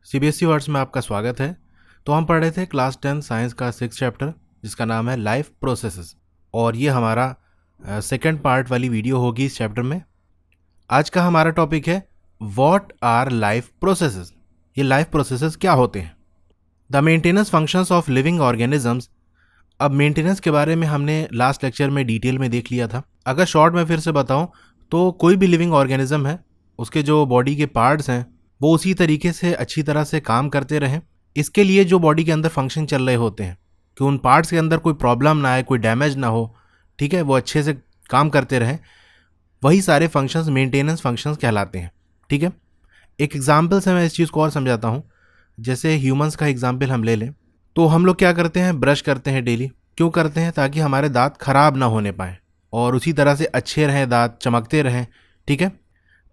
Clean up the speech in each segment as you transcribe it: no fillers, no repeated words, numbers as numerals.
CBSE words में आपका स्वागत है। तो हम पढ़ रहे थे क्लास 10 साइंस का 6 चैप्टर जिसका नाम है लाइफ प्रोसेसेस, और ये हमारा सेकंड पार्ट वाली वीडियो होगी इस चैप्टर में। आज का हमारा टॉपिक है व्हाट आर लाइफ प्रोसेसेस। ये लाइफ प्रोसेसेस क्या होते हैं? The maintenance functions of living organisms. अब मेंटेनेंस के बारे में हमने लास्ट लेक्चर में डिटेल में देख लिया था। अगर शॉर्ट में फिर से बताऊं तो कोई भी लिविंग ऑर्गेनिज्म है, उसके जो बॉडी के पार्ट्स हैं वो उसी तरीके से अच्छी तरह से काम करते रहें। इसके लिए जो बॉडी के अंदर फंक्शन चल रहे होते हैं कि उन पार्ट्स के अंदर कोई प्रॉब्लम ना आए, कोई डैमेज ना हो, ठीक है, वो अच्छे से काम करते रहें, वही सारे फंक्शंस मेंटेनेंस फंक्शंस कहलाते हैं। ठीक है, एक एग्जाम्पल से मैं इस चीज़ को और समझाता हूँ। जैसे ह्यूमंस का एग्जाम्पल हम ले लें तो हम लोग क्या करते हैं, ब्रश करते हैं डेली। क्यों करते हैं? ताकि हमारे दांत खराब ना होने पाए और उसी तरह से अच्छे रहें, दांत चमकते रहें। ठीक है,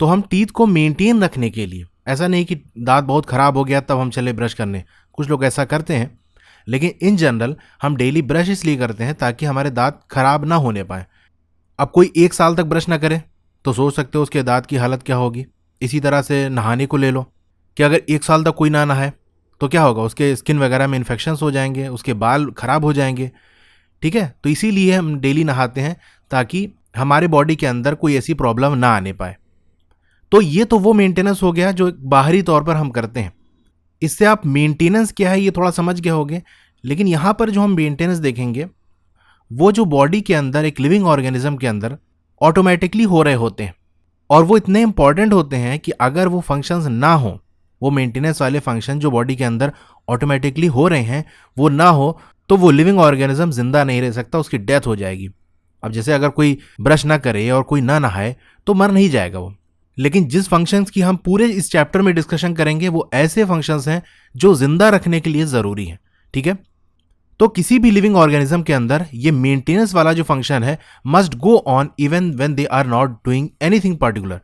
तो हम टीथ को मेंटेन रखने के लिए, ऐसा नहीं कि दांत बहुत ख़राब हो गया तब हम चले ब्रश करने, कुछ लोग ऐसा करते हैं, लेकिन इन जनरल हम डेली ब्रश इसलिए करते हैं ताकि हमारे दांत खराब ना होने पाए। अब कोई 1 साल तक ब्रश ना करे तो सोच सकते हो उसके दांत की हालत क्या होगी। इसी तरह से नहाने को ले लो कि अगर 1 साल तक कोई ना नहाए तो क्या होगा, उसके स्किन वगैरह में इन्फेक्शंस हो जाएंगे, उसके बाल खराब हो जाएंगे। ठीक है, तो इसीलिए हम डेली नहाते हैं ताकि हमारे बॉडी के अंदर कोई ऐसी प्रॉब्लम ना आने पाए। तो ये तो वो मेंटेनेंस हो गया जो बाहरी तौर पर हम करते हैं। इससे आप मेंटेनेंस क्या है ये थोड़ा समझ गए होंगे। लेकिन यहाँ पर जो हम मेंटेनेंस देखेंगे वो जो बॉडी के अंदर एक लिविंग ऑर्गेनिज्म के अंदर ऑटोमेटिकली हो रहे होते हैं, और वो इतने इंपॉर्टेंट होते हैं कि अगर वो फंक्शंस ना हो, वो मेंटेनेंस वाले फंक्शन जो बॉडी के अंदर ऑटोमेटिकली हो रहे हैं वो ना हो, तो वो लिविंग ऑर्गेनिज्म जिंदा नहीं रह सकता, उसकी डेथ हो जाएगी। अब जैसे अगर कोई ब्रश ना करे और कोई ना नहाए तो मर नहीं जाएगा वो। लेकिन जिस फंक्शंस की हम पूरे इस चैप्टर में डिस्कशन करेंगे वो ऐसे फंक्शंस हैं जो जिंदा रखने के लिए ज़रूरी हैं। ठीक है, तो किसी भी लिविंग ऑर्गेनिज्म के अंदर ये मेंटेनेंस वाला जो फंक्शन है must go on even when they are not doing anything particular.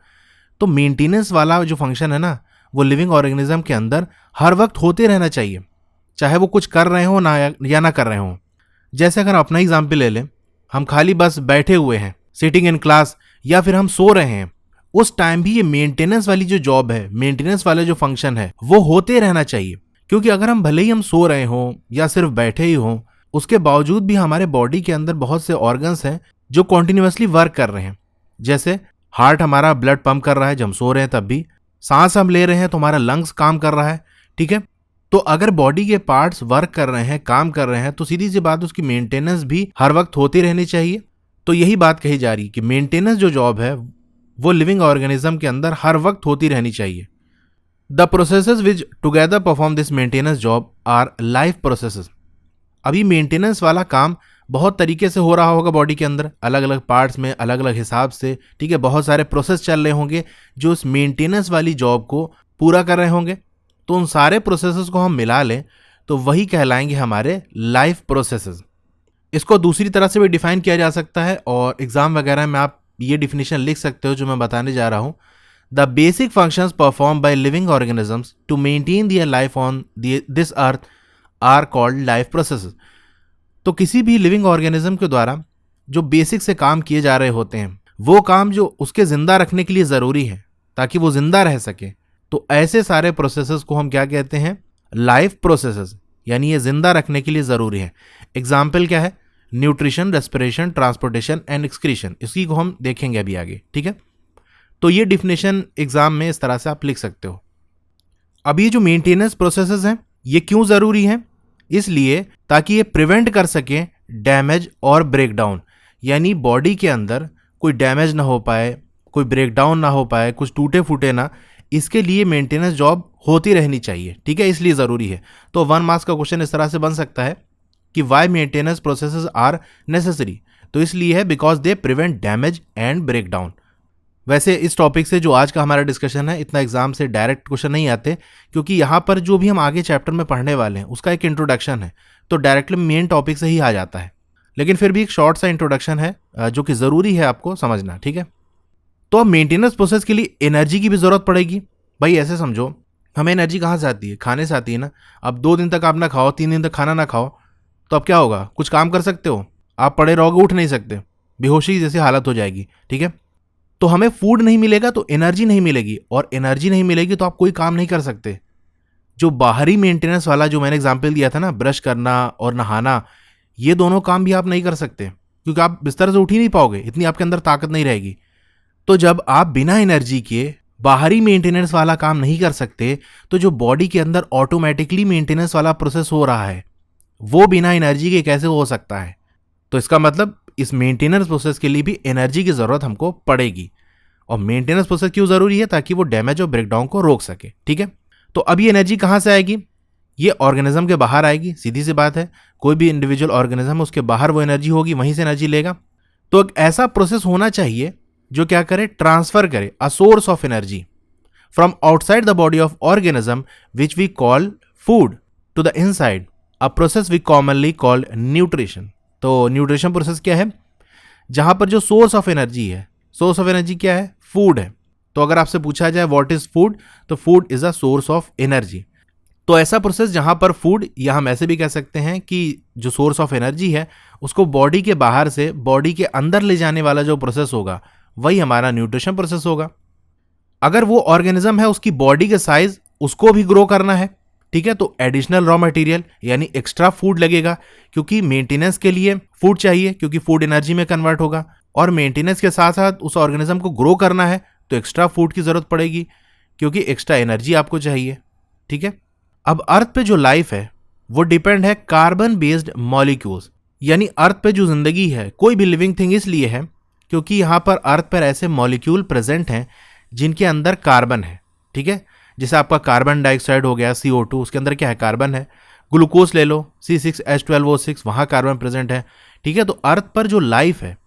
तो मेंटेनेंस वाला जो फंक्शन है ना, वो लिविंग ऑर्गेनिज्म के अंदर हर वक्त होते रहना चाहिए, चाहे वो कुछ कर रहे हो ना या ना कर रहे हो। जैसे अगर अपना एग्जाम्पल ले लें, हम खाली बस बैठे हुए हैं, सिटिंग इन क्लास, या फिर हम सो रहे हैं, उस टाइम भी ये मेंटेनेंस वाली जो जॉब है, मेंटेनेंस वाला जो फंक्शन है वो होते रहना चाहिए। क्योंकि अगर हम भले ही हम सो रहे हों या सिर्फ बैठे ही हों, उसके बावजूद भी हमारे बॉडी के अंदर बहुत से ऑर्गन्स हैं जो कॉन्टिन्यूसली वर्क कर रहे हैं। जैसे हार्ट हमारा ब्लड पंप कर रहा है जब हम सो रहे हैं, तब भी सांस हम ले रहे हैं तो हमारा लंग्स काम कर रहा है। ठीक है, तो अगर बॉडी के पार्ट्स वर्क कर रहे हैं, काम कर रहे हैं, तो सीधी सी बात उसकी मेंटेनेंस भी हर वक्त होती रहनी चाहिए। तो यही बात कही जा रही है कि मेंटेनेंस जो जॉब है वो लिविंग ऑर्गेनिज्म के अंदर हर वक्त होती रहनी चाहिए। The processes which together perform this maintenance job our life processes. अभी मेंटेनेंस वाला काम बहुत तरीके से हो रहा होगा बॉडी के अंदर, अलग अलग पार्ट्स में अलग अलग हिसाब से। ठीक है, बहुत सारे प्रोसेस चल रहे होंगे जो उस मेंटेनेंस वाली जॉब को पूरा कर रहे होंगे। तो उन सारे प्रोसेसेस को हम मिला लें तो वही कहलाएंगे हमारे लाइफ प्रोसेसेस। इसको दूसरी तरह से भी डिफाइन किया जा सकता है और एग्जाम वगैरह में आप ये डिफिनेशन लिख सकते हो जो मैं बताने जा रहा हूँ। The basic functions perform by living organisms to maintain their life on this earth are called life processes. तो किसी भी लिविंग ऑर्गेनिज्म के द्वारा जो बेसिक से काम किए जा रहे होते हैं, वो काम जो उसके जिंदा रखने के लिए ज़रूरी है ताकि वो जिंदा रह सके, तो ऐसे सारे प्रोसेसेस को हम क्या कहते हैं? लाइफ प्रोसेसेस, यानी ये जिंदा रखने के लिए ज़रूरी है। एग्जाम्पल क्या है? Nutrition, respiration, transportation and excretion. इसी को हम देखेंगे अभी आगे। ठीक है, तो ये डिफिनेशन एग्जाम में इस तरह से आप लिख सकते हो। अब ये जो मेंटेनेंस प्रोसेसेस हैं ये क्यों ज़रूरी हैं? इसलिए ताकि ये प्रिवेंट कर सकें डैमेज और ब्रेकडाउन, यानी बॉडी के अंदर कोई डैमेज ना हो पाए, कोई ब्रेकडाउन ना हो पाए, कुछ टूटे फूटे ना, इसके लिए मेंटेनेंस जॉब होती रहनी चाहिए। ठीक है, इसलिए ज़रूरी है। तो 1 मार्क्स का क्वेश्चन इस तरह से बन सकता है कि why maintenance processes are necessary. तो इसलिए है because they prevent damage and breakdown. वैसे इस टॉपिक से जो आज का हमारा डिस्कशन है, इतना एग्जाम से डायरेक्ट क्वेश्चन नहीं आते, क्योंकि यहाँ पर जो भी हम आगे चैप्टर में पढ़ने वाले हैं उसका एक इंट्रोडक्शन है, तो डायरेक्टली मेन टॉपिक से ही आ जाता है। लेकिन फिर भी एक शॉर्ट सा इंट्रोडक्शन है जो कि ज़रूरी है आपको समझना। ठीक है, तो अब मेंटेनेंस प्रोसेस के लिए एनर्जी की भी ज़रूरत पड़ेगी। भाई ऐसे समझो, हमें एनर्जी कहाँ से आती है? खाने से आती है ना। अब 2 दिन तक आप ना खाओ, 3 दिन तक खाना ना खाओ, तो अब क्या होगा? कुछ काम कर सकते हो? आप पड़े रहोगे, उठ नहीं सकते, बेहोशी जैसी हालत हो जाएगी। ठीक है, तो हमें फूड नहीं मिलेगा तो एनर्जी नहीं मिलेगी, और एनर्जी नहीं मिलेगी तो आप कोई काम नहीं कर सकते। जो बाहरी मेंटेनेंस वाला जो मैंने एग्जांपल दिया था ना, ब्रश करना और नहाना, ये दोनों काम भी आप नहीं कर सकते क्योंकि आप बिस्तर से उठ ही नहीं पाओगे, इतनी आपके अंदर ताकत नहीं रहेगी। तो जब आप बिना एनर्जी के बाहरी मेंटेनेंस वाला काम नहीं कर सकते, तो जो बॉडी के अंदर ऑटोमेटिकली मेंटेनेंस वाला प्रोसेस हो रहा है वो बिना एनर्जी के कैसे हो सकता है। तो इसका मतलब इस मेंटेनेंस प्रोसेस के लिए भी एनर्जी की ज़रूरत हमको पड़ेगी। और मेंटेनेंस प्रोसेस क्यों ज़रूरी है? ताकि वो डैमेज और ब्रेकडाउन को रोक सके। ठीक है, तो अब ये एनर्जी कहाँ से आएगी? ये ऑर्गेनिज्म के बाहर आएगी, सीधी सी बात है। कोई भी इंडिविजुअल ऑर्गेनिज्म, उसके बाहर वो एनर्जी होगी, वहीं से एनर्जी लेगा। तो एक ऐसा प्रोसेस होना चाहिए जो क्या करे? ट्रांसफर करे a source of energy from outside the body of organism which we call food to the inside, a process we commonly call nutrition. तो न्यूट्रिशन प्रोसेस क्या है? जहां पर जो सोर्स ऑफ एनर्जी है, सोर्स ऑफ एनर्जी क्या है? Food है। तो अगर आपसे पूछा जाए व्हाट इज फूड, तो food is a source of energy. तो ऐसा प्रोसेस जहां पर फूड, या हम ऐसे भी कह सकते हैं कि जो सोर्स ऑफ एनर्जी है उसको बॉडी के बाहर से बॉडी के अंदर ले जाने वाला जो प्रोसेस होगा वही हमारा न्यूट्रिशन प्रोसेस होगा। अगर वो ऑर्गेनिज्म है, उसकी बॉडी के साइज उसको भी ग्रो करना है, ठीक है, तो एडिशनल रॉ मटेरियल यानी एक्स्ट्रा फूड लगेगा, क्योंकि मेंटेनेंस के लिए फूड चाहिए, क्योंकि फूड एनर्जी में कन्वर्ट होगा। और मेंटेनेंस के साथ साथ उस ऑर्गेनिज्म को ग्रो करना है तो एक्स्ट्रा फूड की जरूरत पड़ेगी, क्योंकि एक्स्ट्रा एनर्जी आपको चाहिए। ठीक है, अब अर्थ पे जो लाइफ है वो डिपेंड है कार्बन बेस्ड मॉलिक्यूल्स, यानी अर्थ पे जो जिंदगी है, कोई भी लिविंग थिंग इसलिए है क्योंकि यहाँ पर अर्थ पर ऐसे मॉलिक्यूल प्रेजेंट हैं जिनके अंदर कार्बन है। ठीक है, जैसे आपका कार्बन डाइऑक्साइड हो गया CO2, उसके अंदर क्या है? कार्बन है। ग्लूकोज ले लो, C6H12O6, वहाँ कार्बन प्रेजेंट है। ठीक है, तो अर्थ पर जो लाइफ है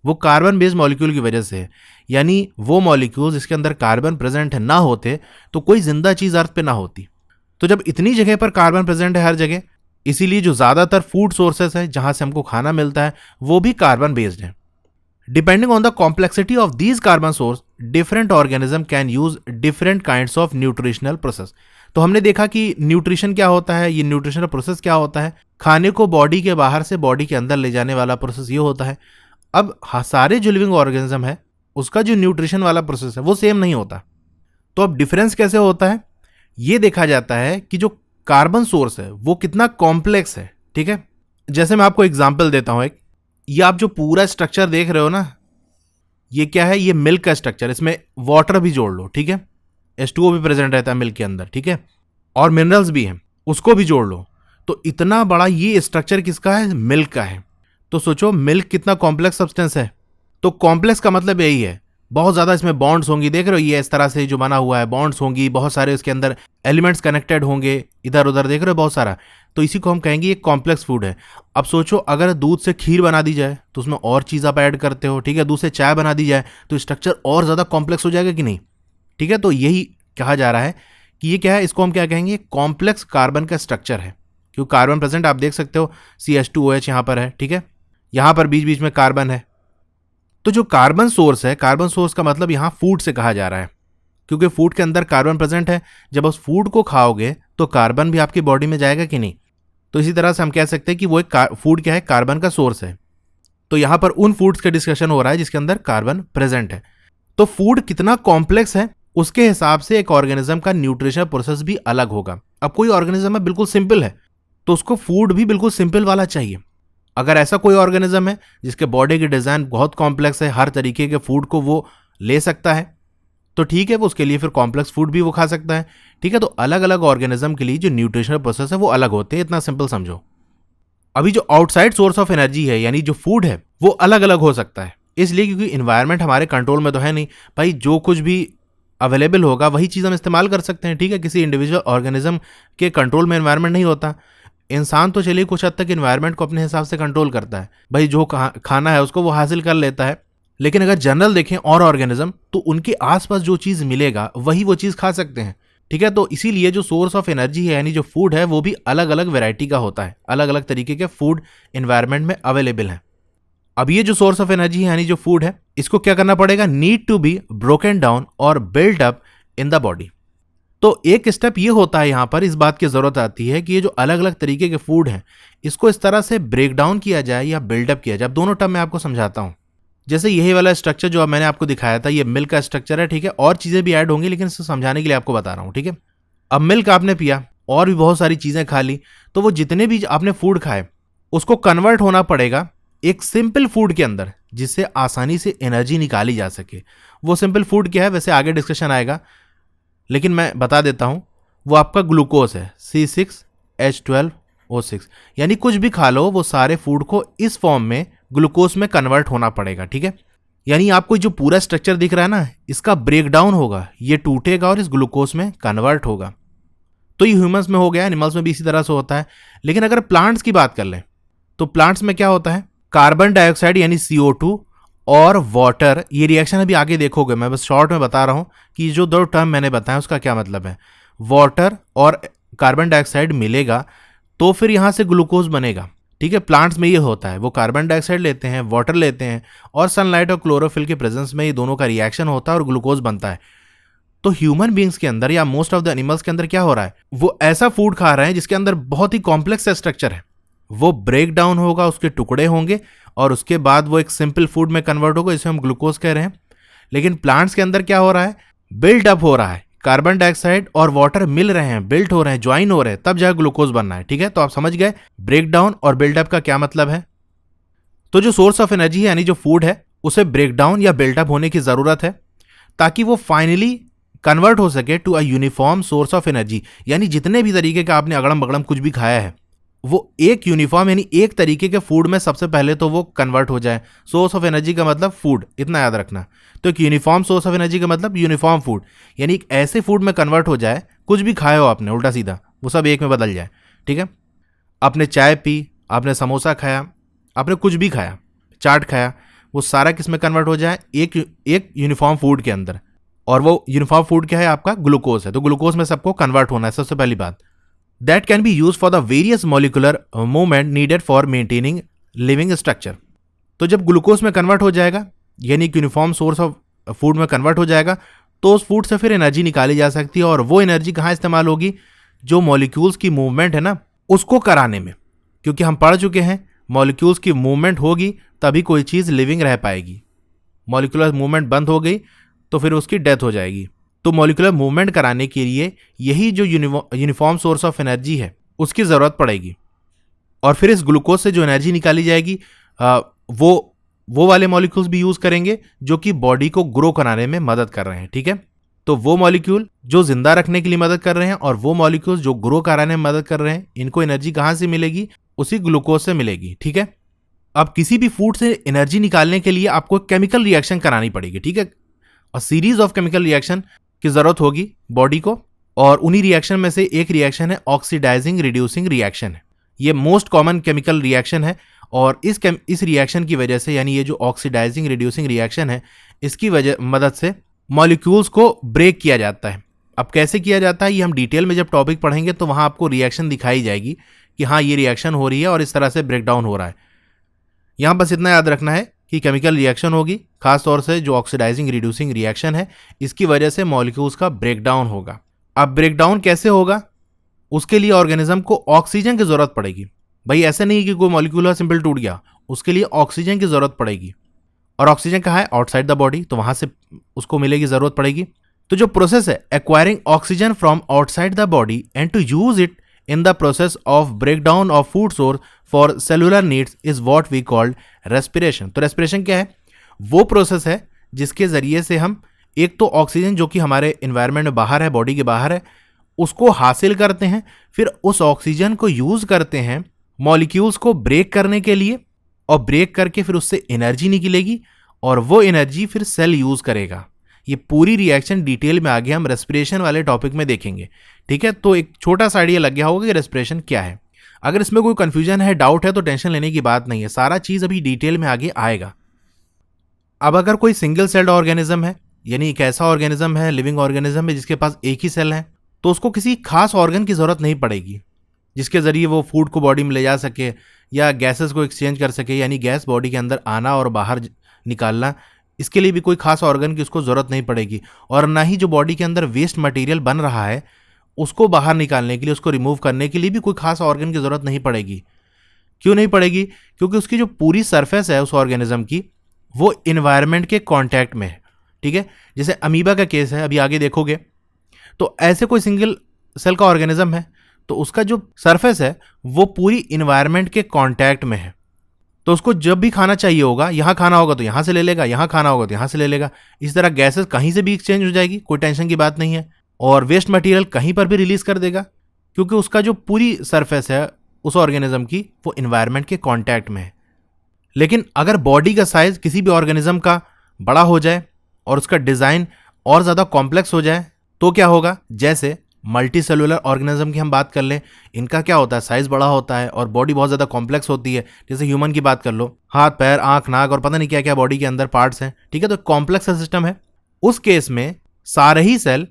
वो कार्बन बेस्ड मॉलिक्यूल की वजह से है, यानी वो मॉलिक्यूल्स जिसके अंदर कार्बन प्रेजेंट है ना होते तो कोई जिंदा चीज अर्थ पे ना होती। तो जब इतनी जगह पर कार्बन प्रेजेंट है हर जगह, इसीलिए जो ज्यादातर फूड सोर्सेस है जहां से हमको खाना मिलता है वो भी कार्बन बेस्ड है। Depending on the complexity of these carbon source, different organism can use different kinds of nutritional process. तो हमने देखा कि न्यूट्रिशन क्या होता है, ये न्यूट्रिशनल प्रोसेस क्या होता है? खाने को बॉडी के बाहर से बॉडी के अंदर ले जाने वाला प्रोसेस ये होता है। अब सारे जो लिविंग ऑर्गेनिज्म है उसका जो न्यूट्रिशन वाला प्रोसेस है वो सेम नहीं होता। तो अब डिफरेंस कैसे होता है? ये देखा जाता है कि जो कार्बन सोर्स है वो कितना कॉम्प्लेक्स है। ठीक है, जैसे मैं आपको एग्जांपल देता हूं एक, ये आप जो पूरा स्ट्रक्चर देख रहे हो ना, ये क्या है? ये मिल्क का स्ट्रक्चर, इसमें वाटर भी जोड़ लो। ठीक है, H2O भी प्रेजेंट रहता है मिल्क के अंदर। ठीक है, और मिनरल्स भी हैं, उसको भी जोड़ लो। तो इतना बड़ा ये स्ट्रक्चर किसका है? मिल्क का है। तो सोचो मिल्क कितना कॉम्प्लेक्स सब्सटेंस है। तो कॉम्प्लेक्स का मतलब यही है, बहुत ज़्यादा इसमें बॉन्ड्स होंगी। देख रहे हो ये इस तरह से जो बना हुआ है, बॉन्ड्स होंगी, बहुत सारे इसके अंदर एलिमेंट्स कनेक्टेड होंगे, इधर उधर देख रहे हो बहुत सारा। तो इसी को हम कहेंगे ये कॉम्प्लेक्स फूड है। अब सोचो अगर दूध से खीर बना दी जाए तो उसमें और चीज़ आप ऐड करते हो। ठीक है, दूध से चाय बना दी जाए तो स्ट्रक्चर और ज़्यादा कॉम्प्लेक्स हो जाएगा कि नहीं? ठीक है, तो यही कहा जा रहा है कि ये क्या है, इसको हम क्या कहेंगे? कॉम्प्लेक्स कार्बन का स्ट्रक्चर है। क्योंकि कार्बन प्रेजेंट आप देख सकते हो, CH2OH यहाँ पर है। ठीक है, यहाँ पर बीच बीच में कार्बन है। तो जो कार्बन सोर्स है, कार्बन सोर्स का मतलब यहाँ फूड से कहा जा रहा है, क्योंकि फूड के अंदर कार्बन प्रेजेंट है। जब उस फूड को खाओगे तो कार्बन भी आपकी बॉडी में जाएगा कि नहीं? तो इसी तरह से हम कह सकते हैं कि वो एक फूड क्या है? कार्बन का सोर्स है। तो यहाँ पर उन फूड्स का डिस्कशन हो रहा है जिसके अंदर कार्बन प्रेजेंट है। तो फूड कितना कॉम्प्लेक्स है उसके हिसाब से एक ऑर्गेनिज्म का न्यूट्रिशन प्रोसेस भी अलग होगा। अब कोई ऑर्गेनिज्म है बिल्कुल सिंपल है तो उसको फूड भी बिल्कुल सिंपल वाला चाहिए। अगर ऐसा कोई ऑर्गेनिज्म है जिसके बॉडी की डिजाइन बहुत कॉम्प्लेक्स है, हर तरीके के फूड को वो ले सकता है, तो ठीक है, वो उसके लिए फिर कॉम्प्लेक्स फूड भी वो खा सकता है। ठीक है, तो अलग अलग ऑर्गेनिज्म के लिए जो न्यूट्रिशनल प्रोसेस है वो अलग होते हैं, इतना सिंपल समझो। अभी जो आउटसाइड सोर्स ऑफ एनर्जी है यानी जो फूड है वो अलग अलग हो सकता है, इसलिए क्योंकि इन्वायरमेंट हमारे कंट्रोल में तो है नहीं भाई। जो कुछ भी अवेलेबल होगा वही चीज़ हम इस्तेमाल कर सकते हैं। ठीक है, किसी इंडिविजुअल ऑर्गेनिज्म के कंट्रोल में इन्वायरमेंट नहीं होता। इंसान तो चलिए कुछ हद तक इन्वायरमेंट को अपने हिसाब से कंट्रोल करता है भाई, जो खाना है उसको वो हासिल कर लेता है। लेकिन अगर जनरल देखें और ऑर्गेनिज्म, तो उनके आसपास जो चीज़ मिलेगा वही वो चीज़ खा सकते हैं। ठीक है, तो इसीलिए जो सोर्स ऑफ एनर्जी है यानी जो फूड है वो भी अलग अलग वैरायटी का होता है, अलग अलग तरीके के फूड इन्वायरमेंट में अवेलेबल हैं। अब ये जो सोर्स ऑफ एनर्जी है यानी जो फूड है, इसको क्या करना पड़ेगा? Need to be broken down और build up in the body. तो एक स्टेप ये होता है यहाँ पर, इस बात की जरूरत आती है कि ये जो अलग अलग तरीके के फूड हैं इसको इस तरह से ब्रेक डाउन किया जाए या बिल्डअप किया जाए। अब दोनों टर्म मैं आपको समझाता हूँ। जैसे यही वाला स्ट्रक्चर जो मैंने आपको दिखाया था, ये मिल्क का स्ट्रक्चर है। ठीक है, और चीजें भी ऐड होंगी लेकिन इसको समझाने के लिए आपको बता रहा हूँ। ठीक है, अब मिल्क आपने पिया और भी बहुत सारी चीज़ें खा ली, तो वो जितने भी आपने फूड खाए उसको कन्वर्ट होना पड़ेगा एक सिंपल फूड के अंदर, जिससे आसानी से एनर्जी निकाली जा सके। वो सिंपल फूड क्या है वैसे आगे डिस्कशन आएगा, लेकिन मैं बता देता हूँ, वो आपका ग्लूकोज है, C6H12O6। यानी कुछ भी खा लो, वो सारे फूड को इस फॉर्म में ग्लूकोज में कन्वर्ट होना पड़ेगा, ठीक है। यानी आपको जो पूरा स्ट्रक्चर दिख रहा है ना, इसका ब्रेकडाउन होगा, ये टूटेगा और इस ग्लूकोज में कन्वर्ट होगा। तो ये ह्यूमंस में हो गया, एनिमल्स में भी इसी तरह से होता है। लेकिन अगर प्लांट्स की बात कर लें तो प्लांट्स में क्या होता है, कार्बन डाइऑक्साइड यानी CO2 और वाटर, ये रिएक्शन अभी आगे देखोगे, मैं बस शॉर्ट में बता रहा हूं कि जो दो टर्म मैंने बताया उसका क्या मतलब है। वाटर और कार्बन डाइऑक्साइड मिलेगा तो फिर यहां से ग्लूकोज बनेगा, ठीक है। प्लांट्स में ये होता है, वो कार्बन डाइऑक्साइड लेते हैं, वाटर लेते हैं, और सनलाइट और क्लोरोफिल के प्रेजेंस में ये दोनों का रिएक्शन होता है और ग्लूकोज बनता है। तो ह्यूमन बींग्स के अंदर या मोस्ट ऑफ द एनिमल्स के अंदर क्या हो रहा है, वो ऐसा फूड खा रहे हैं जिसके अंदर बहुत ही कॉम्प्लेक्स स्ट्रक्चर है, वो ब्रेक डाउन होगा, उसके टुकड़े होंगे और उसके बाद वो एक सिंपल फूड में कन्वर्ट होगा, जिसे हम ग्लूकोज कह रहे हैं। लेकिन प्लांट्स के अंदर क्या हो रहा है, बिल्ट अप हो रहा है, कार्बन डाइऑक्साइड और वाटर मिल रहे हैं, बिल्ट हो रहे हैं, ज्वाइन हो रहे हैं, तब जाकर ग्लूकोज बनना है, ठीक है। तो आप समझ गए ब्रेक डाउन और बिल्डअप का क्या मतलब है। तो जो सोर्स ऑफ एनर्जी है यानी जो फूड है, उसे ब्रेक डाउन या बिल्टअप होने की जरूरत है ताकि वो फाइनली कन्वर्ट हो सके to a uniform source of energy. यानी जितने भी तरीके का आपने अगड़म बगड़म कुछ भी खाया है, वो एक यूनिफॉर्म यानी एक तरीके के फूड में सबसे पहले तो वो कन्वर्ट हो जाए। सोर्स ऑफ एनर्जी का मतलब फूड, इतना याद रखना। तो एक यूनिफॉर्म सोर्स ऑफ एनर्जी का मतलब यूनिफॉर्म फूड, यानी एक ऐसे फूड में कन्वर्ट हो जाए, कुछ भी खाया हो आपने उल्टा सीधा, वो सब एक में बदल जाए, ठीक है। आपने चाय पी, आपने समोसा खाया, आपने कुछ भी खाया, चाट खाया, वो सारा किस में कन्वर्ट हो जाए, एक यूनिफॉर्म फूड के अंदर। और वो यूनिफॉर्म फूड क्या है आपका, ग्लूकोज है। तो ग्लूकोज में सबको कन्वर्ट होना है, सबसे पहली बात। That can be use for the various molecular movement needed for maintaining living structure. तो जब ग्लूकोज में कन्वर्ट हो जाएगा, यानी एक यूनिफॉर्म सोर्स ऑफ फूड में कन्वर्ट हो जाएगा, तो उस फूड से फिर एनर्जी निकाली जा सकती है। और वो एनर्जी कहाँ इस्तेमाल होगी, जो मॉलिक्यूल्स की मूवमेंट है ना, उसको कराने में। क्योंकि हम पढ़ चुके हैं, मॉलिक्यूल्स की मूवमेंट होगी तभी कोई चीज़ लिविंग रह पाएगी। मॉलिक्यूलर मूवमेंट बंद हो गई तो फिर उसकी डेथ हो जाएगी। तो मॉलिक्यूलर मूवमेंट कराने के लिए यही जो यूनिफॉर्म सोर्स ऑफ एनर्जी है उसकी ज़रूरत पड़ेगी। और फिर इस ग्लूकोज से जो एनर्जी निकाली जाएगी वो वाले मॉलिक्यूल्स भी यूज़ करेंगे जो कि बॉडी को ग्रो कराने में मदद कर रहे हैं, ठीक है। तो वो मॉलिक्यूल जो जिंदा रखने के लिए मदद कर रहे हैं और वो मॉलिक्यूल्स जो ग्रो कराने में मदद कर रहे हैं, इनको एनर्जी कहाँ से मिलेगी, उसी ग्लूकोज से मिलेगी, ठीक है। अब किसी भी फूड से एनर्जी निकालने के लिए आपको केमिकल रिएक्शन करानी पड़ेगी, ठीक है। और सीरीज ऑफ केमिकल रिएक्शन की जरूरत होगी बॉडी को, और उन्हीं रिएक्शन में से एक रिएक्शन है ऑक्सीडाइजिंग रिड्यूसिंग रिएक्शन है। ये मोस्ट कॉमन केमिकल रिएक्शन है और इस रिएक्शन की वजह से, यानी ये जो ऑक्सीडाइजिंग रिड्यूसिंग रिएक्शन है, इसकी मदद से मॉलिक्यूल्स को ब्रेक किया जाता है। अब कैसे किया जाता है ये हम डिटेल में जब टॉपिक पढ़ेंगे तो वहाँ आपको रिएक्शन दिखाई जाएगी कि हाँ ये रिएक्शन हो रही है और इस तरह से ब्रेकडाउन हो रहा है। यहाँ बस इतना याद रखना है कि केमिकल रिएक्शन होगी, खासतौर से जो ऑक्सीडाइजिंग रिड्यूसिंग रिएक्शन है, इसकी वजह से मॉलिक्यूल्स का ब्रेकडाउन होगा। अब ब्रेकडाउन कैसे होगा, उसके लिए ऑर्गेनिज्म को ऑक्सीजन की जरूरत पड़ेगी। भाई ऐसे नहीं कि कोई मॉलिक्यूल सिंपल टूट गया, उसके लिए ऑक्सीजन की जरूरत पड़ेगी। और ऑक्सीजन कहाँ है, आउटसाइड द बॉडी, तो वहां से उसको मिलेगी, जरूरत पड़ेगी। तो जो प्रोसेस है acquiring oxygen from outside the body and to use it in the process of breakdown of food source for cellular needs is what we called respiration। तो respiration क्या है, वो प्रोसेस है जिसके जरिए से हम एक तो ऑक्सीजन जो कि हमारे एनवायरनमेंट में बाहर है, बॉडी के बाहर है, उसको हासिल करते हैं, फिर उस ऑक्सीजन को यूज करते हैं मॉलिक्यूल्स को ब्रेक करने के लिए, और ब्रेक करके फिर उससे एनर्जी निकलेगी और वो एनर्जी फिर सेल यूज करेगा। ये पूरी रिएक्शन डिटेल में आगे हम रेस्पिरेशन वाले टॉपिक में देखेंगे, ठीक है। तो एक छोटा सा आइडिया लग गया होगा कि रेस्पिरेशन क्या है। अगर इसमें कोई कंफ्यूजन है, डाउट है, तो टेंशन लेने की बात नहीं है, सारा चीज अभी डिटेल में आगे आएगा। अब अगर कोई सिंगल सेल्ड ऑर्गेनिज्म है, यानी एक ऐसा ऑर्गेनिज्म है, लिविंग ऑर्गेनिज्म है जिसके पास एक ही सेल है, तो उसको किसी खास ऑर्गन की जरूरत नहीं पड़ेगी जिसके जरिए वो फूड को बॉडी में ले जा सके या गैसेस को एक्सचेंज कर सके, यानी गैस बॉडी के अंदर आना और बाहर निकालना, इसके लिए भी कोई खास ऑर्गन की उसको ज़रूरत नहीं पड़ेगी। और ना ही जो बॉडी के अंदर वेस्ट मटेरियल बन रहा है उसको बाहर निकालने के लिए, उसको रिमूव करने के लिए भी कोई खास ऑर्गन की ज़रूरत नहीं पड़ेगी। क्यों नहीं पड़ेगी, क्योंकि उसकी जो पूरी सरफेस है उस ऑर्गेनिज्म की, वो इन्वायरमेंट के कॉन्टैक्ट में है, ठीक है। जैसे अमीबा का केस है, अभी आगे देखोगे। तो ऐसे कोई सिंगल सेल का ऑर्गेनिज्म है तो उसका जो सरफेस है वो पूरी इन्वायरमेंट के कांटेक्ट में है। तो उसको जब भी खाना चाहिए होगा, यहाँ खाना होगा तो यहाँ से ले लेगा, यहाँ खाना होगा तो यहाँ से ले लेगा। इस तरह गैसेस कहीं से भी एक्सचेंज हो जाएगी, कोई टेंशन की बात नहीं है। और वेस्ट मटेरियल कहीं पर भी रिलीज कर देगा, क्योंकि उसका जो पूरी सरफेस है उस ऑर्गेनिज्म की वो इन्वायरमेंट के कांटेक्ट में है। लेकिन अगर बॉडी का साइज किसी भी ऑर्गेनिज्म का बड़ा हो जाए और उसका डिज़ाइन और ज़्यादा कॉम्प्लेक्स हो जाए तो क्या होगा? जैसे मल्टी सेलुलर ऑर्गेनिज्म की हम बात कर लें, इनका क्या होता है, साइज बड़ा होता है और बॉडी बहुत ज़्यादा कॉम्प्लेक्स होती है। जैसे ह्यूमन की बात कर लो, हाथ पैर आंख नाक और पता नहीं क्या क्या बॉडी के अंदर पार्ट्स हैं, ठीक है, तो कॉम्प्लेक्स सिस्टम है। उस केस में सारे ही सेल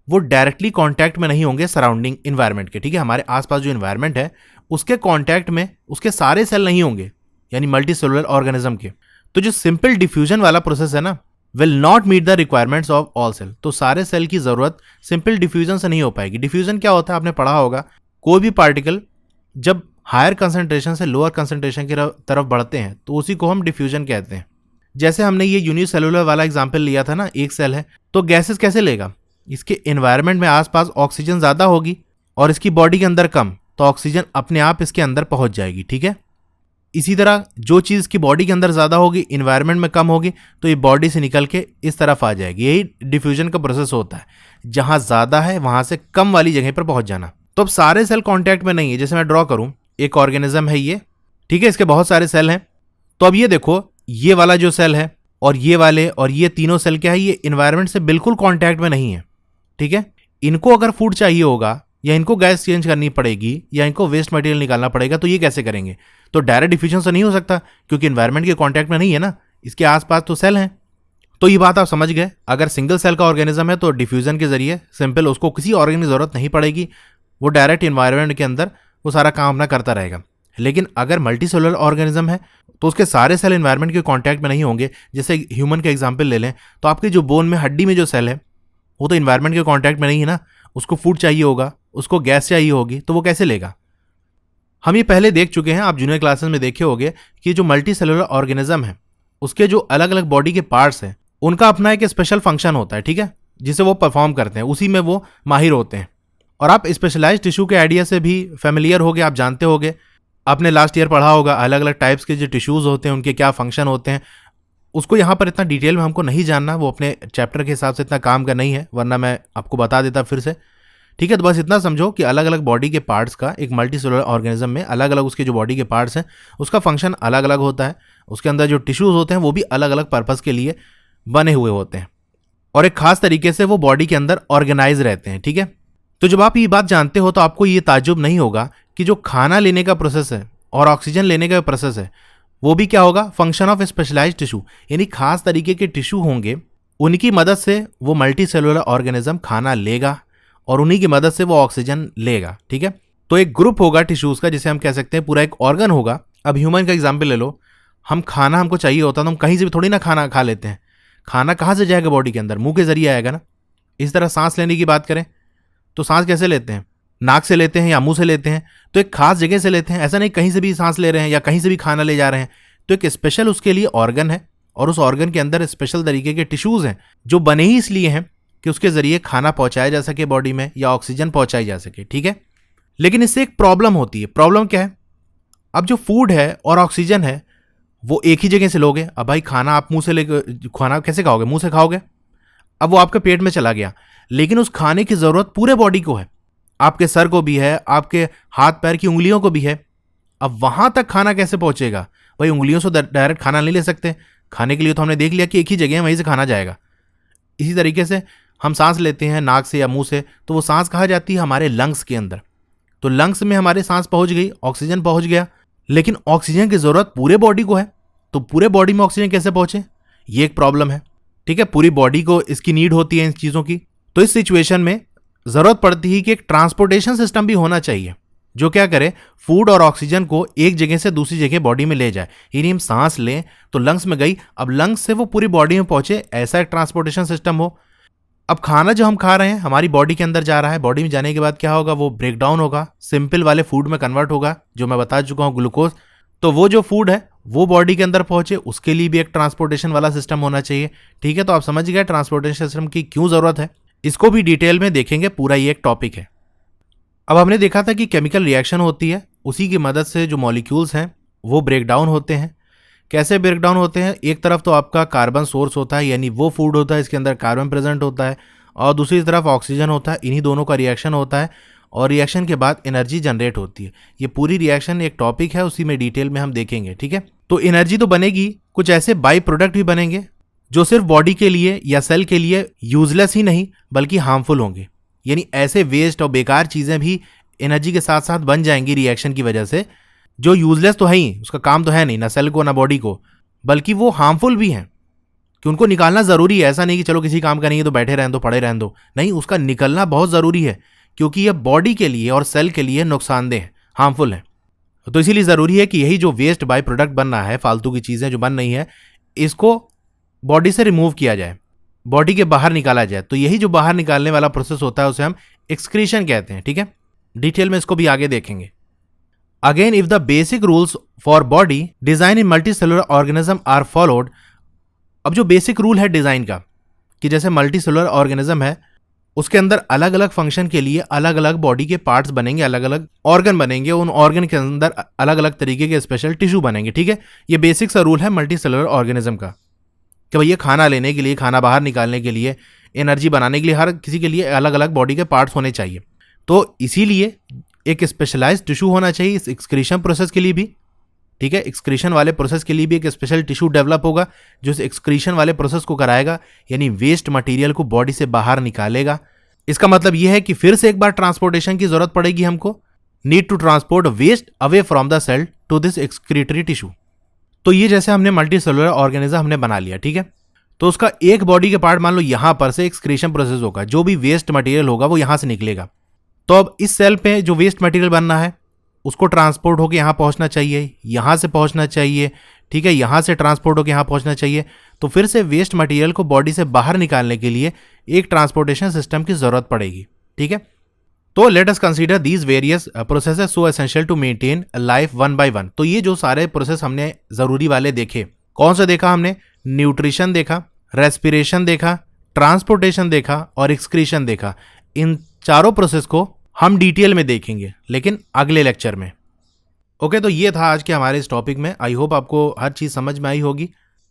वो डायरेक्टली कॉन्टैक्ट में नहीं होंगे सराउंडिंग इन्वायरमेंट के, ठीक है, हमारे आसपास जो इन्वायरमेंट है उसके कॉन्टैक्ट में उसके सारे सेल नहीं होंगे, यानी मल्टी सेलुलर ऑर्गेनिज्म के। तो जो सिंपल डिफ्यूजन वाला प्रोसेस है ना, will not meet the requirements of all cell. तो सारे सेल की जरूरत सिंपल डिफ्यूजन से नहीं हो पाएगी। डिफ्यूजन क्या होता है, आपने पढ़ा होगा, कोई भी पार्टिकल जब हायर कंसंट्रेशन से लोअर कंसंट्रेशन की तरफ बढ़ते हैं तो उसी को हम डिफ्यूजन कहते हैं। जैसे हमने ये यूनिसेलुलर वाला एग्जाम्पल लिया था ना, एक सेल है तो गैसेस कैसे लेगा, इसके एनवायरनमेंट में आसपास ऑक्सीजन ज़्यादा होगी और इसकी बॉडी के अंदर कम, तो ऑक्सीजन अपने आप इसके अंदर पहुंच जाएगी, ठीक है। इसी तरह जो चीज़ की बॉडी के अंदर ज़्यादा होगी, इन्वायरमेंट में कम होगी, तो ये बॉडी से निकल के इस तरफ आ जाएगी। यही डिफ्यूजन का प्रोसेस होता है, जहाँ ज़्यादा है वहाँ से कम वाली जगह पर पहुँच जाना। तो अब सारे सेल कॉन्टैक्ट में नहीं है। जैसे मैं ड्रॉ करूँ, एक ऑर्गेनिज्म है ये, ठीक है, इसके बहुत सारे सेल हैं। तो अब ये देखो, ये वाला जो सेल है और ये वाले और ये तीनों सेल क्या है, ये इन्वायरमेंट से बिल्कुल कॉन्टैक्ट में नहीं है, ठीक है। इनको अगर फूड चाहिए होगा या इनको गैस चेंज करनी पड़ेगी या इनको वेस्ट मटेरियल निकालना पड़ेगा, तो ये कैसे करेंगे? तो डायरेक्ट डिफ्यूजन से नहीं हो सकता, क्योंकि इन्वायरमेंट के कांटेक्ट में नहीं है ना, इसके आसपास तो सेल हैं। तो ये बात आप समझ गए। अगर सिंगल सेल का ऑर्गेनिज्म है तो डिफ्यूजन के जरिए सिंपल उसको किसी ऑर्गन की जरूरत नहीं पड़ेगी, वो डायरेक्ट इन्वायरमेंट के अंदर वो सारा काम अपना करता रहेगा। लेकिन अगर मल्टी सेलुलर ऑर्गेनिज्म है तो उसके सारे सेल इन्वायरमेंट के कॉन्टैक्ट में नहीं होंगे। जैसे ह्यूमन का एग्जाम्पल ले लें, तो आपके जो बोन में हड्डी में जो सेल है वो तो इन्वायरमेंट के कॉन्टैक्ट में नहीं है ना, उसको फूड चाहिए होगा, उसको गैस चाहिए होगी, तो वो कैसे लेगा? हम ये पहले देख चुके हैं, आप जूनियर क्लासेस में देखे होंगे कि जो मल्टी सेलुलर ऑर्गेनिज्म है उसके जो अलग अलग बॉडी के पार्ट्स हैं उनका अपना एक स्पेशल फंक्शन होता है, ठीक है, जिसे वो परफॉर्म करते हैं, उसी में वो माहिर होते हैं। और आप स्पेशलाइज टिश्यू के आइडिया से भी फेमिलियर होगे, आप जानते होगे, आपने लास्ट ईयर पढ़ा होगा अलग अलग टाइप्स के जो टिश्यूज होते हैं उनके क्या फंक्शन होते हैं। उसको यहाँ पर इतना डिटेल में हमको नहीं जानना, वो अपने चैप्टर के हिसाब से इतना काम का नहीं है, वरना मैं आपको बता देता फिर से, ठीक है। तो बस इतना समझो कि अलग अलग बॉडी के पार्ट्स का एक मल्टी सेलुलर ऑर्गेनिज्म में अलग अलग उसके जो बॉडी के पार्ट्स हैं उसका फंक्शन अलग अलग होता है। उसके अंदर जो टिश्यूज होते हैं वो भी अलग अलग पर्पज़ के लिए बने हुए होते हैं और एक खास तरीके से वो बॉडी के अंदर ऑर्गेनाइज रहते हैं, ठीक है। तो जब आप ये बात जानते हो तो आपको ये ताज्जुब नहीं होगा कि जो खाना लेने का प्रोसेस है और ऑक्सीजन लेने का प्रोसेस है वो भी क्या होगा, फंक्शन ऑफ स्पेशलाइज्ड टिश्यू, यानी खास तरीके के टिश्यू होंगे, उनकी मदद से वो मल्टी सेलुलर ऑर्गेनिज्म खाना लेगा और उन्हीं की मदद से वो ऑक्सीजन लेगा, ठीक है। तो एक ग्रुप होगा टिश्यूज का, जिसे हम कह सकते हैं पूरा एक ऑर्गन होगा। अब ह्यूमन का एग्जाम्पल ले लो, हम खाना हमको चाहिए होता है तो हम कहीं से भी थोड़ी ना खाना खा लेते हैं। खाना कहाँ से जाएगा बॉडी के अंदर, मुंह के जरिए आएगा ना। इस तरह सांस लेने की बात करें तो सांस कैसे लेते हैं, नाक से लेते हैं या मुंह से लेते हैं, तो एक खास जगह से लेते हैं। ऐसा नहीं कहीं से भी सांस ले रहे हैं या कहीं से भी खाना ले जा रहे हैं, तो एक स्पेशल उसके लिए ऑर्गन है और उस ऑर्गन के अंदर स्पेशल तरीके के टिश्यूज हैं जो बने ही इसलिए हैं कि उसके जरिए खाना पहुंचाया जा सके बॉडी में या ऑक्सीजन पहुंचाई जा सके, ठीक है। लेकिन इससे एक प्रॉब्लम होती है। प्रॉब्लम क्या है? अब जो फूड है और ऑक्सीजन है वो एक ही जगह से लोगे। अब भाई खाना आप मुंह से लेकर खाना कैसे खाओगे, मुंह से खाओगे। अब वो आपके पेट में चला गया, लेकिन उस खाने की जरूरत पूरे बॉडी को है, आपके सर को भी है, आपके हाथ पैर की उंगलियों को भी है। अब वहां तक खाना कैसे पहुंचेगा? भाई उंगलियों से डायरेक्ट खाना नहीं ले सकते, खाने के लिए तो हमने देख लिया कि एक ही जगह है, वहीं से खाना जाएगा। इसी तरीके से हम सांस लेते हैं नाक से या मुंह से, तो वो सांस कहाँ जाती है, हमारे लंग्स के अंदर। तो लंग्स में हमारे सांस पहुंच गई, ऑक्सीजन पहुंच गया, लेकिन ऑक्सीजन की जरूरत पूरे बॉडी को है, तो पूरे बॉडी में ऑक्सीजन कैसे पहुंचे, ये एक प्रॉब्लम है, ठीक है। पूरी बॉडी को इसकी नीड होती है इन चीज़ों की। तो इस सिचुएशन में जरूरत पड़ती है कि एक ट्रांसपोर्टेशन सिस्टम भी होना चाहिए जो क्या करे, फूड और ऑक्सीजन को एक जगह से दूसरी जगह बॉडी में ले जाए। यानी हम सांस लें तो लंग्स में गई, अब लंग्स से वो पूरी बॉडी में पहुंचे, ऐसा एक ट्रांसपोर्टेशन सिस्टम हो। अब खाना जो हम खा रहे हैं हमारी बॉडी के अंदर जा रहा है, बॉडी में जाने के बाद क्या होगा, वो ब्रेक डाउन होगा, सिंपल वाले फूड में कन्वर्ट होगा, जो मैं बता चुका हूँ, ग्लूकोज। तो वो जो फूड है वो बॉडी के अंदर पहुंचे, उसके लिए भी एक ट्रांसपोर्टेशन वाला सिस्टम होना चाहिए, ठीक है। तो आप समझ गए ट्रांसपोर्टेशन सिस्टम की क्यों जरूरत है। इसको भी डिटेल में देखेंगे, पूरा ये एक टॉपिक है। अब हमने देखा था कि केमिकल रिएक्शन होती है, उसी की मदद से जो मॉलिक्यूल्स हैं वो ब्रेक डाउन होते हैं। कैसे ब्रेक डाउन होते हैं? एक तरफ तो आपका कार्बन सोर्स होता है, यानी वो फूड होता है इसके अंदर कार्बन प्रेजेंट होता है, और दूसरी तरफ ऑक्सीजन होता है। इन्हीं दोनों का रिएक्शन होता है और रिएक्शन के बाद एनर्जी जनरेट होती है। ये पूरी रिएक्शन एक टॉपिक है, उसी में डिटेल में हम देखेंगे, ठीक है। तो एनर्जी तो बनेगी, कुछ ऐसे बाई प्रोडक्ट भी बनेंगे जो सिर्फ बॉडी के लिए या सेल के लिए यूजलेस ही नहीं बल्कि हार्मफुल होंगे। यानी ऐसे वेस्ट और बेकार चीज़ें भी एनर्जी के साथ साथ बन जाएंगी रिएक्शन की वजह से, जो यूजलेस तो है ही, उसका काम तो है नहीं, ना सेल को ना बॉडी को, बल्कि वो हार्मफुल भी हैं कि उनको निकालना ज़रूरी है। ऐसा नहीं कि चलो किसी काम का नहीं है तो बैठे रहने दो, पड़े रहने दो, नहीं, उसका निकलना बहुत ज़रूरी है, क्योंकि यह बॉडी के लिए और सेल के लिए नुकसानदेह है, हार्मफुल है। तो इसीलिए ज़रूरी है कि यही जो वेस्ट बाय प्रोडक्ट बन रहा है, फालतू की चीज़ें जो बन रही है, इसको बॉडी से रिमूव किया जाए, बॉडी के बाहर निकाला जाए। तो यही जो बाहर निकालने वाला प्रोसेस होता है उसे हम एक्सक्रीशन कहते हैं, ठीक है। डिटेल में इसको भी आगे देखेंगे। Again, if the basic rules for body design in multicellular organism are followed. अब जो बेसिक रूल है डिजाइन का, कि जैसे मल्टी सेलुलर ऑर्गेनिज्म है, उसके अंदर अलग अलग फंक्शन के लिए अलग अलग बॉडी के पार्ट्स बनेंगे, अलग अलग ऑर्गन बनेंगे, उन ऑर्गन के अंदर अलग अलग तरीके के स्पेशल टिश्यू बनेंगे, ठीक है। ये बेसिक सा रूल है मल्टी सेलुलर ऑर्गेनिज्म का, कि भैया खाना लेने के लिए, खाना बाहर निकालने के लिए, एनर्जी बनाने के लिए हर किसी के लिए अलग अलग बॉडी के पार्ट्स होने चाहिए। तो इसीलिए एक स्पेशलाइज्ड टिश्यू होना चाहिए इस एक्सक्रीशन प्रोसेस के लिए भी, ठीक है। एक्सक्रीशन वाले प्रोसेस के लिए भी एक स्पेशल टिश्यू डेवलप होगा जो इस एक्सक्रीशन वाले प्रोसेस को कराएगा, यानी वेस्ट मटेरियल को बॉडी से बाहर निकालेगा। इसका मतलब यह है कि फिर से एक बार ट्रांसपोर्टेशन की जरूरत पड़ेगी हमको, need to transport waste away from the cell to this excretory tissue. तो ये जैसे हमने मल्टी सेलुलर ऑर्गेनिज्म हमने बना लिया, ठीक है। तो उसका एक बॉडी के पार्ट मान लो यहां पर से एक्सक्रीशन प्रोसेस होगा, जो भी वेस्ट मटेरियल होगा वो यहां से निकलेगा। तो अब इस सेल पे जो वेस्ट मटेरियल बनना है उसको ट्रांसपोर्ट होकर यहाँ पहुँचना चाहिए, यहाँ से पहुँचना चाहिए, ठीक है, यहाँ से ट्रांसपोर्ट होकर यहाँ पहुँचना चाहिए। तो फिर से वेस्ट मटेरियल को बॉडी से बाहर निकालने के लिए एक ट्रांसपोर्टेशन सिस्टम की ज़रूरत पड़ेगी, ठीक है। तो let us consider these various processes so essential to maintain life one by one. तो ये जो सारे प्रोसेस हमने ज़रूरी वाले देखे, कौन सा देखा हमने? न्यूट्रिशन देखा, रेस्पिरेशन देखा, ट्रांसपोर्टेशन देखा और एक्सक्रीशन देखा। इन चारों प्रोसेस को हम डिटेल में देखेंगे, लेकिन अगले लेक्चर में। ओके, तो ये था आज के हमारे इस टॉपिक में। आई होप आपको हर चीज़ समझ में आई होगी।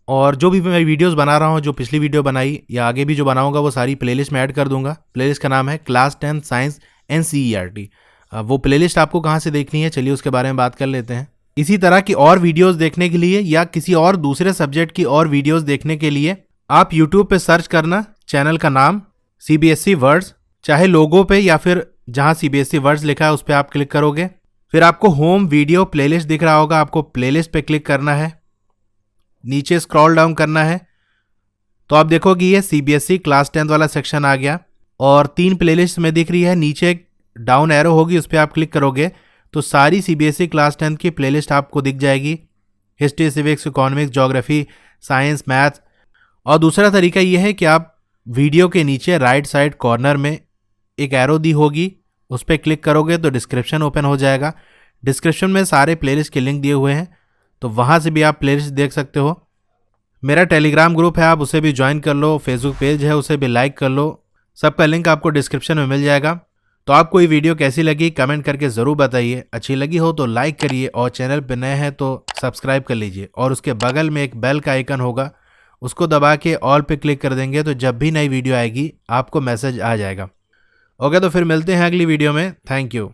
और जो भी मैं वीडियोस बना रहा हूँ, जो पिछली वीडियो बनाई या आगे भी जो बनाऊंगा, वो सारी प्लेलिस्ट में ऐड कर दूंगा। प्लेलिस्ट का नाम है क्लास 10 साइंस NCERT। वो प्लेलिस्ट आपको कहाँ से देखनी है, चलिए उसके बारे में बात कर लेते हैं। इसी तरह की और वीडियोज़ देखने के लिए या किसी और दूसरे सब्जेक्ट की और वीडियोज़ देखने के लिए आप यूट्यूब पर सर्च करना चैनल का नाम CBSE वर्ड्स, चाहे लोगो पे या फिर जहाँ CBSE वर्ड्स लिखा है उस पर आप क्लिक करोगे, फिर आपको होम वीडियो प्लेलिस्ट दिख रहा होगा, आपको प्लेलिस्ट पे क्लिक करना है, नीचे स्क्रॉल डाउन करना है, तो आप देखोगे ये CBSE क्लास 10 वाला सेक्शन आ गया और 3 प्लेलिस्ट में दिख रही है। नीचे एक डाउन एरो होगी, उस पर आप क्लिक करोगे तो सारी CBSE क्लास 10 की प्लेलिस्ट आपको दिख जाएगी, history, civics, economics, geography, science, math. और दूसरा तरीका ये है कि आप वीडियो के नीचे राइट साइड कॉर्नर में एक एरो दी होगी, उस पर क्लिक करोगे तो डिस्क्रिप्शन ओपन हो जाएगा। डिस्क्रिप्शन में सारे प्लेलिस्ट के लिंक दिए हुए हैं, तो वहाँ से भी आप प्लेलिस्ट देख सकते हो। मेरा टेलीग्राम ग्रुप है, आप उसे भी ज्वाइन कर लो, फेसबुक पेज है उसे भी लाइक कर लो, सबका लिंक आपको डिस्क्रिप्शन में मिल जाएगा। तो आपको ये वीडियो कैसी लगी कमेंट करके ज़रूर बताइए। अच्छी लगी हो तो लाइक करिए और चैनल पर नए हैं तो सब्सक्राइब कर लीजिए। और उसके बगल में एक बेल का आइकन होगा, उसको दबा के ऑल पे क्लिक कर देंगे तो जब भी नई वीडियो आएगी आपको मैसेज आ जाएगा। ओके, तो फिर मिलते हैं अगली वीडियो में। Thank you.